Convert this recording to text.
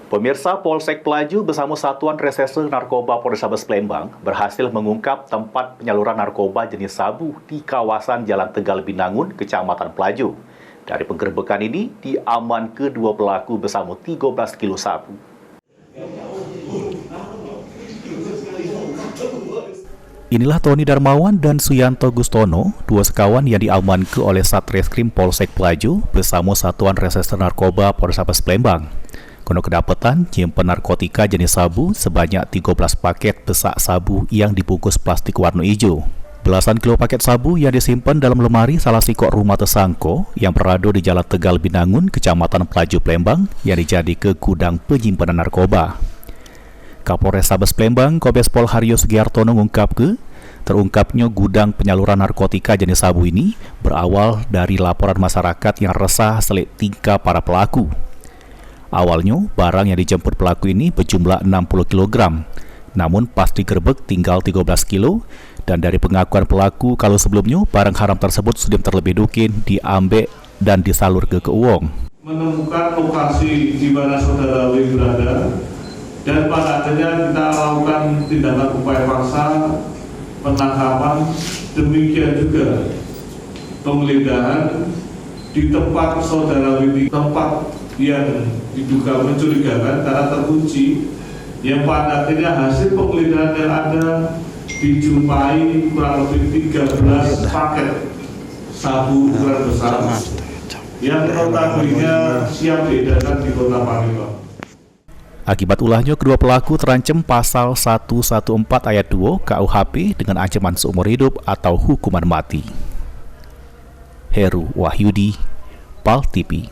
Pemirsa, Polsek Pelaju bersama Satuan Reserse Narkoba Polrestabes Palembang berhasil mengungkap tempat penyaluran narkoba jenis sabu di kawasan Jalan Tegal Binangun, Kecamatan Pelaju. Dari penggerebekan ini, diamankan kedua pelaku bersama 13 kilo sabu. Inilah Tony Darmawan dan Suyanto Gustono, dua sekawan yang diamankan oleh Satreskrim Polsek Pelaju bersama Satuan Reserse Narkoba Polrestabes Palembang. Kono kedapatan nyimpen narkotika jenis sabu sebanyak 13 paket besak sabu yang dibungkus plastik warna hijau. Belasan kilo paket sabu yang disimpan dalam lemari salah sikok rumah tersangka yang berada di Jalan Tegal Binangun, Kecamatan Pelaju, Palembang yang dijadi ke gudang penyimpanan narkoba. Kapolrestabes Palembang, Kombes Pol Haryo Sugiartono mengungkapkan, terungkapnya gudang penyaluran narkotika jenis sabu ini berawal dari laporan masyarakat yang resah selik tingkah para pelaku. Awalnya, barang yang dijemput pelaku ini berjumlah 60 kg. Namun pas digerebek tinggal 13 kilo, dan dari pengakuan pelaku kalau sebelumnya barang haram tersebut sudah terlebih dahulu diambil dan disalur ke uang. Menemukan lokasi di mana saudara W berada, dan pada akhirnya kita lakukan tindakan upaya paksa, penangkapan, demikian juga penggeledahan di tempat saudara W, tempat yang diduga mencurigakan karena terkunci, yang pada akhirnya hasil penggeledahan yang ada dijumpai kurang lebih 13 paket sabu ukuran besar yang notabene siap diedarkan di Kota Palembang. Akibat ulahnya, kedua pelaku terancam pasal 114 ayat 2 KUHP dengan ancaman seumur hidup atau hukuman mati. Heru Wahyudi, PAL TV.